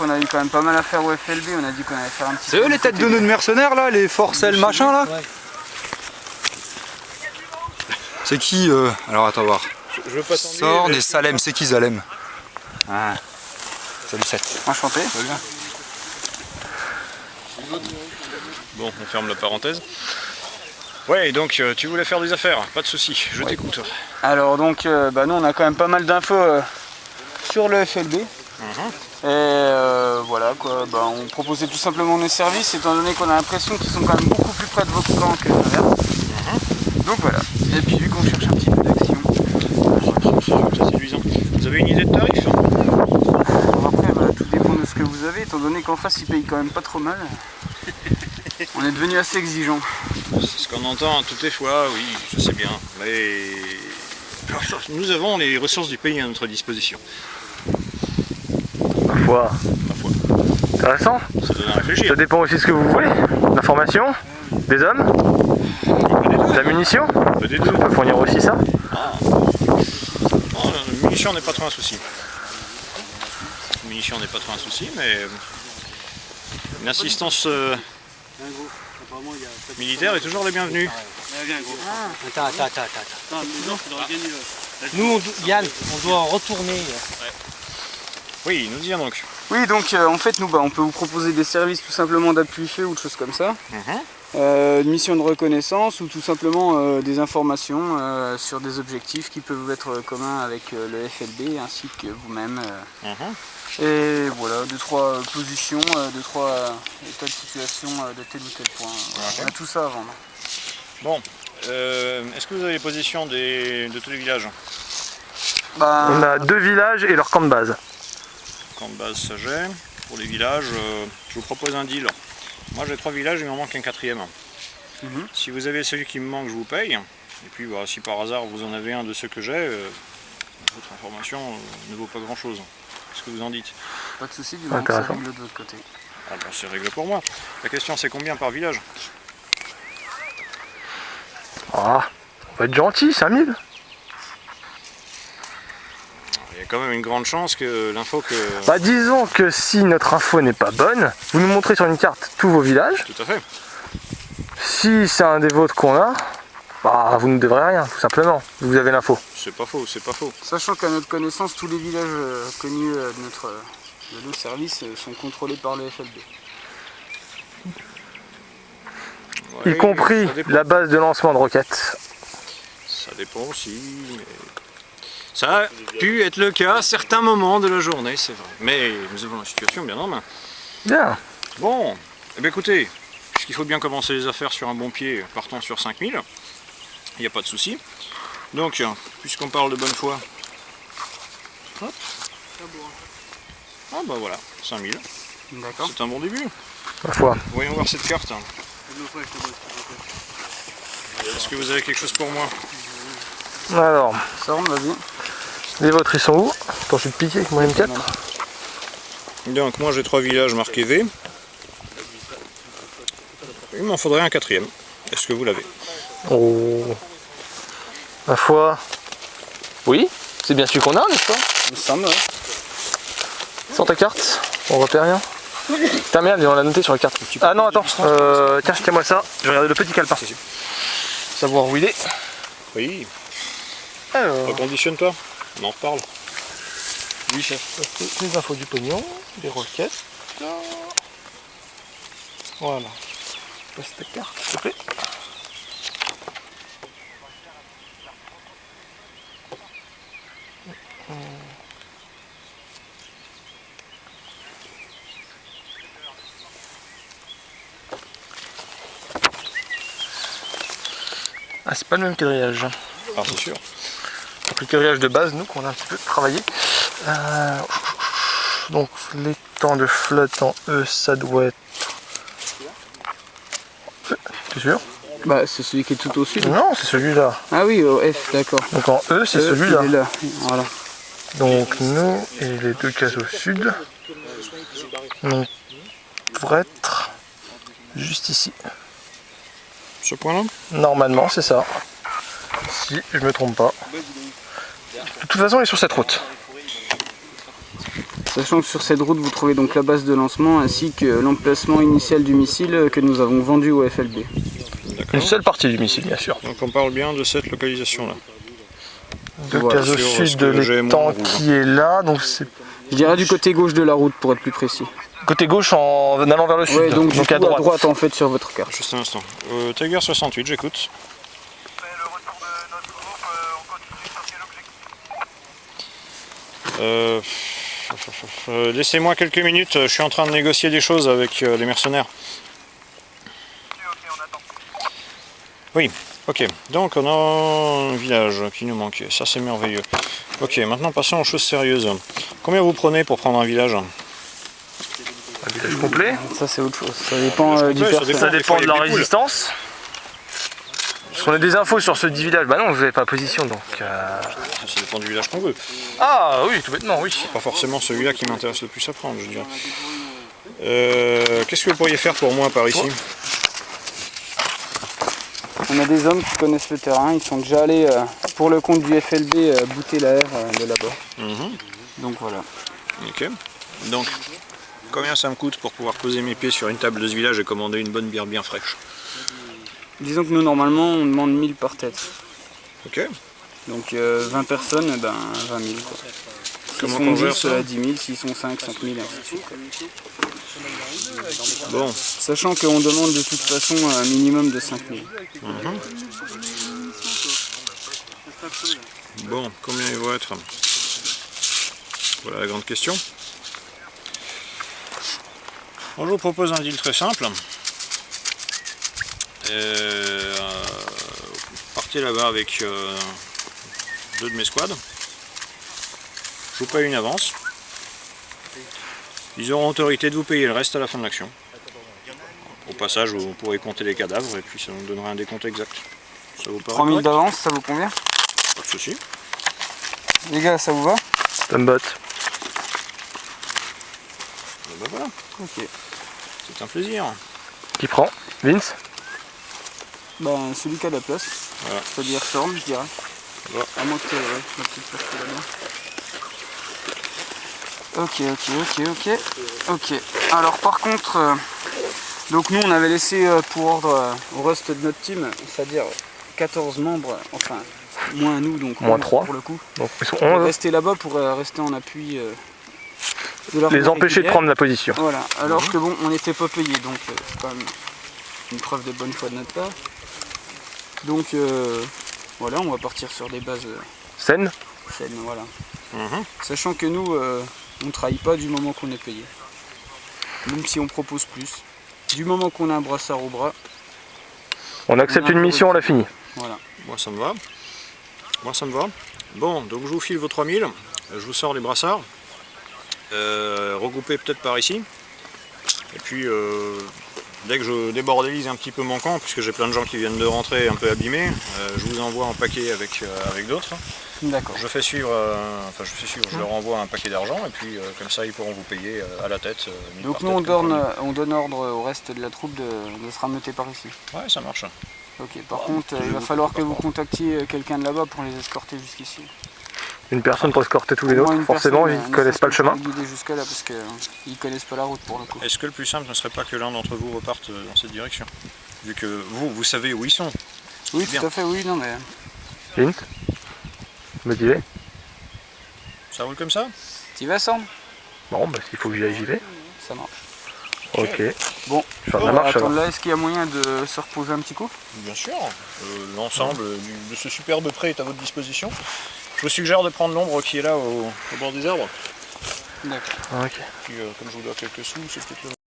On a eu quand même pas mal à faire au FLB, on a dit qu'on allait faire un petit... C'est eux les têtes de nos mercenaires là, les Forcel machin là ouais. C'est qui alors attends voir. Je veux pas t'ennuyer. Sorn et Salem, c'est qui Salem? Ah. Salut Seth. Enchanté. Bon, on ferme la parenthèse. Ouais, donc tu voulais faire des affaires, pas de soucis, je t'écoute. Alors donc, nous on a quand même pas mal d'infos sur le FLB. Et voilà quoi, on proposait tout simplement nos services étant donné qu'on a l'impression qu'ils sont quand même beaucoup plus près de vos camps que l'inverse. Donc voilà, et puis vu qu'on cherche un petit peu d'action. C'est séduisant. Vous avez une idée de tarif? Après, tout dépend de ce que vous avez, étant donné qu'en face ils payent quand même pas trop mal. On est devenu assez exigeant. C'est ce qu'on entend à toutes les fois, oui, je sais bien. Mais nous avons les ressources du pays à notre disposition. Ma foi. Intéressant. Ça donne à réfléchir. Ça dépend aussi de ce que vous voulez. L'information, des hommes, de la munition. On peut fournir aussi ça. Non, la munition n'est pas trop un souci. La munition n'est pas trop un souci, mais une assistance militaire est toujours la bienvenue. Attends. Nous, Yann, on doit retourner. Oui, nous disons donc. Oui, donc en fait, nous, on peut vous proposer des services tout simplement d'appui-feu ou de choses comme ça. Une mission de reconnaissance ou tout simplement des informations sur des objectifs qui peuvent être communs avec le FLB ainsi que vous-même. Et voilà, 2-3 positions, 2-3 états de situation de tel ou tel point. On a tout ça à vendre. Bon, est-ce que vous avez les positions de tous les villages? On a 2 villages et leur camp de base. Camp de base, ça j'ai. Pour les villages, je vous propose un deal. Moi j'ai 3 villages, il m'en manque un 4e. Si vous avez celui qui me manque, je vous paye. Et puis si par hasard vous en avez un de ceux que j'ai, votre information ne vaut pas grand chose. Qu'est-ce que vous en dites? Pas de soucis, du moment que ça règle de l'autre côté. Ah ben c'est réglé pour moi. La question c'est combien par village? Ah, on va être gentil, 5000. Il y a quand même une grande chance que l'info que... Disons que si notre info n'est pas bonne, vous nous montrez sur une carte tous vos villages. Tout à fait. Si c'est un des vôtres qu'on a, vous ne devrez rien, tout simplement. Vous avez l'info. C'est pas faux, c'est pas faux. Sachant qu'à notre connaissance, tous les villages connus de nos services sont contrôlés par le FLB. Ouais, y compris la base de lancement de roquettes. Ça dépend aussi, mais... Ça a pu être le cas à certains moments de la journée, c'est vrai. Mais nous avons la situation bien en main. Bien. Bon, eh bien écoutez, puisqu'il faut bien commencer les affaires sur un bon pied, partons sur 5000. Il n'y a pas de souci. Donc, puisqu'on parle de bonne foi... Hop. Ah bah voilà, 5000. D'accord. C'est un bon début. Ma foi. Voyons voir cette carte. Est-ce que vous avez quelque chose pour moi? Alors, Sorn, vas-y. les vôtres ils sont où? Attends, je vais te piquer avec mon M4. Donc moi j'ai 3 villages marqués V. Il m'en faudrait un 4e. Est-ce que vous l'avez? Oh. Ma foi. Oui, c'est bien celui qu'on a, n'est-ce pas? Il me semble, ouais. Sans ta carte, on repère rien. Putain merde, on l'a noté sur la carte. Ah non, attends, tiens, tiens-moi ça. Je vais regarder le petit calepin. Savoir où il est. Oui. Alors, Reconditionne-toi, on en reparle. oui chef. Les infos du pognon, des roquettes. Voilà. Passe ta carte, s'il te plaît. Ah, c'est pas le même quadrillage. Ah c'est sûr. Donc le quadrillage de base, nous, qu'on a un petit peu travaillé. Donc les temps de flotte en E, ça doit être... T'es sûr? C'est celui qui est tout au sud. Non, c'est celui-là. Ah oui, au F, d'accord. Donc en E, c'est celui-là. Il est là, voilà. Donc nous, et les 2 cases au sud. Donc, pour être juste ici. Ce point-là? Normalement, c'est ça. Si je me trompe pas. De toute façon, il est sur cette route. Sachant que sur cette route vous trouvez donc la base de lancement ainsi que l'emplacement initial du missile que nous avons vendu au FLB. Une seule partie du missile, bien sûr. Donc on parle bien de cette localisation là. Le Voilà. cas au Sur sud ce de que j'ai, moi, l'étang en rouge. qui est là, donc c'est Je dirais du côté gauche de la route pour être plus précis. côté gauche en allant vers le sud, Ouais, donc du coup, à droite. en fait sur votre carte. Juste un instant. Tiger 68, j'écoute. Laissez-moi quelques minutes, je suis en train de négocier des choses avec les mercenaires. Oui, ok. Donc on a un village qui nous manquait, ça c'est merveilleux. Ok, maintenant passons aux choses sérieuses. Combien vous prenez pour prendre un village? Un village complet. Ça c'est autre chose. Ça dépend du complet, ça personnage. Ça dépend de la les poules. résistance. Parce qu'on a des infos sur ce 10 villages. Bah non, vous n'avez pas position donc. Ça dépend du village qu'on veut. Ah oui, tout bêtement, oui. Pas forcément celui-là qui m'intéresse le plus à prendre, je dirais. Qu'est-ce que vous pourriez faire pour moi par ici? On a des hommes qui connaissent le terrain, ils sont déjà allés pour le compte du FLB bouter l'air de là-bas. Donc voilà. Ok. Donc, combien ça me coûte pour pouvoir poser mes pieds sur une table de ce village et commander une bonne bière bien fraîche? Disons que nous normalement on demande 1000 par tête. Ok. Donc 20 personnes, ben 20 000 quoi. Comment S'ils on sont gère 10, ça? 10 000, s'ils sont 5, 5 000, ainsi de suite, quoi. Bon. Sachant qu'on demande de toute façon un minimum de 5 000. Bon, combien ils vont être? Voilà la grande question. Moi, je vous propose un deal très simple. Partez là-bas avec 2 de mes squads. Je vous paye une avance. Ils auront autorité de vous payer le reste à la fin de l'action. Au passage, vous pourrez compter les cadavres et puis ça nous donnera un décompte exact. Ça vous paraît 3 000 correct? d'avance, ça vous convient? Pas de souci. Les gars, ça vous va? Stumbot. Et ben voilà, Ok. c'est un plaisir. Qui prend? Vince? Ben celui qui a la place, Voilà. c'est-à-dire Storm, je dirais. Voilà. À moins que tu aies la petite place qui est là-bas. Ok. Alors par contre, donc nous on avait laissé pour ordre au reste de notre team, c'est-à-dire 14 membres, enfin moins nous donc Moins 11 3. pour le coup. Donc ils sont De 11. rester là-bas pour rester en appui de l'armée Les empêcher de régulière. prendre la position. Voilà, alors que bon, on n'était pas payé, donc c'est quand même une preuve de bonne foi de notre part. Donc voilà, on va partir sur des bases Scène. saines, voilà. Sachant que nous, on ne trahit pas du moment qu'on est payé. Même si on propose plus. Du moment qu'on a un brassard au bras, On accepte une mission, on l'a fini. voilà. Moi ça me va. Moi ça me va. Bon, donc je vous file vos 3000. Je vous sors les brassards. Regroupés peut-être par ici. Et puis dès que je débordélise un petit peu mon camp, puisque j'ai plein de gens qui viennent de rentrer un peu abîmés, je vous envoie en paquet avec d'autres. D'accord. Je je leur envoie un paquet d'argent et puis comme ça ils pourront vous payer à la tête. 1000 Donc par nous tête, comme promis. on donne ordre au reste de la troupe de se rameuter par ici. Ouais, ça marche. Ok, par contre il va falloir que vous contactiez quelqu'un de là-bas pour les escorter jusqu'ici. Une personne pour escorter tous les Au moins autres. une Forcément, personne, ils ne connaissent pas le chemin. pour les guider jusqu'à là parce qu'ils connaissent pas la route pour le coup. Est-ce que le plus simple ne serait pas que l'un d'entre vous reparte dans cette direction? Vu que vous savez où ils sont. Oui, bien. tout à fait, oui, non mais Vince? Motivé? Ça roule comme ça? tu vas Sam? Bon, bah s'il faut que j'y aille, j'y vais. Ça marche. Ok. Bon, Je vais faire de on la va marche attendre alors. là, est-ce qu'il y a moyen de se reposer un petit coup? Bien sûr. L'ensemble de ce superbe pré est à votre disposition. Je vous suggère de prendre l'ombre qui est là au bord des arbres. D'accord. Ok. Puis comme je vous dois quelques sous, c'est peut-être le